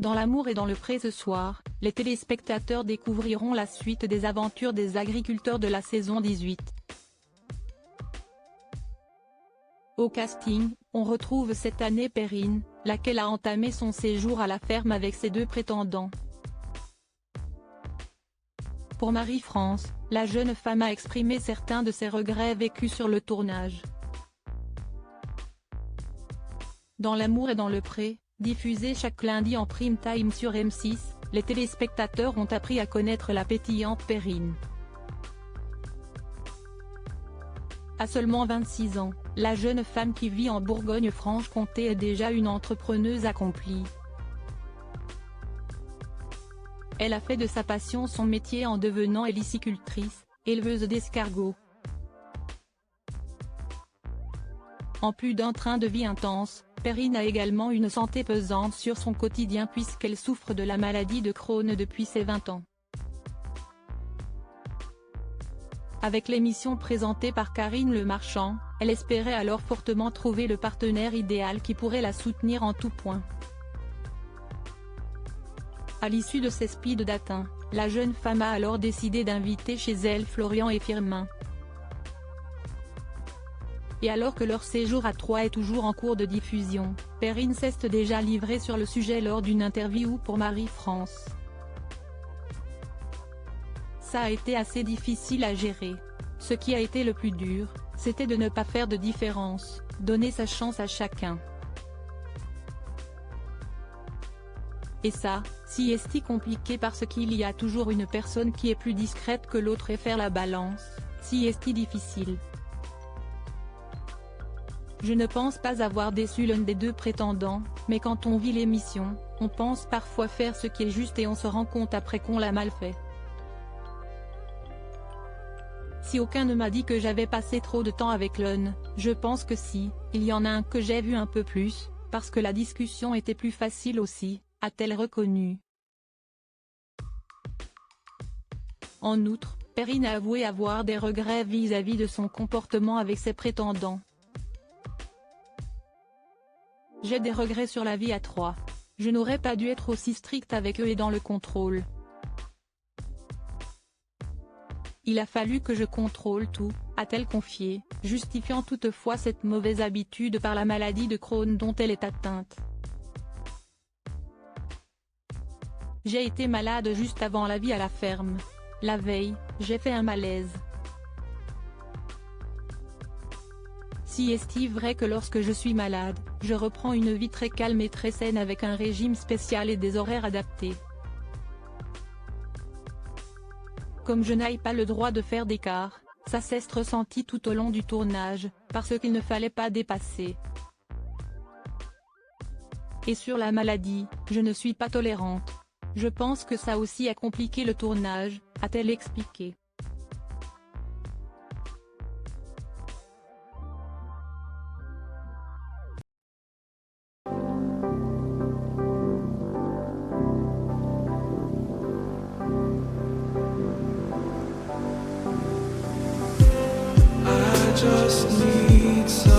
Dans l'amour et dans le pré ce soir, les téléspectateurs découvriront la suite des aventures des agriculteurs de la saison 18. Au casting, on retrouve cette année Perrine, laquelle a entamé son séjour à la ferme avec ses deux prétendants. Pour Marie-France, la jeune femme a exprimé certains de ses regrets vécus sur le tournage. Dans l'amour et dans le pré, diffusé chaque lundi en prime time sur M6, les téléspectateurs ont appris à connaître la pétillante Perrine. À seulement 26 ans, la jeune femme qui vit en Bourgogne-Franche-Comté est déjà une entrepreneuse accomplie. Elle a fait de sa passion son métier en devenant hélicicultrice, éleveuse d'escargots. En plus d'un train de vie intense, Perrine a également une santé pesante sur son quotidien puisqu'elle souffre de la maladie de Crohn depuis ses 20 ans. Avec l'émission présentée par Karine Le Marchand, elle espérait alors fortement trouver le partenaire idéal qui pourrait la soutenir en tout point. À l'issue de ces speed dating, la jeune femme a alors décidé d'inviter chez elle Florian et Firmin. Et alors que leur séjour à Troyes est toujours en cours de diffusion, Perrine s'est déjà livrée sur le sujet lors d'une interview pour Marie-France. Ça a été assez difficile à gérer. Ce qui a été le plus dur, c'était de ne pas faire de différence, donner sa chance à chacun. Et ça, si est compliqué parce qu'il y a toujours une personne qui est plus discrète que l'autre et faire la balance, si est difficile. Je ne pense pas avoir déçu l'un des deux prétendants, mais quand on vit l'émission, on pense parfois faire ce qui est juste et on se rend compte après qu'on l'a mal fait. Si aucun ne m'a dit que j'avais passé trop de temps avec l'un, je pense que si, il y en a un que j'ai vu un peu plus, parce que la discussion était plus facile aussi, a-t-elle reconnu. En outre, Perrine a avoué avoir des regrets vis-à-vis de son comportement avec ses prétendants. J'ai des regrets sur la vie à Troyes. Je n'aurais pas dû être aussi stricte avec eux et dans le contrôle. Il a fallu que je contrôle tout, a-t-elle confié, justifiant toutefois cette mauvaise habitude par la maladie de Crohn dont elle est atteinte. J'ai été malade juste avant la vie à la ferme. La veille, j'ai fait un malaise. Si est-il vrai que lorsque je suis malade, je reprends une vie très calme et très saine avec un régime spécial et des horaires adaptés. Comme je n'ai pas le droit de faire d'écart, ça s'est ressenti tout au long du tournage, parce qu'il ne fallait pas dépasser. Et sur la maladie, je ne suis pas tolérante. Je pense que ça aussi a compliqué le tournage, a-t-elle expliqué. I just need some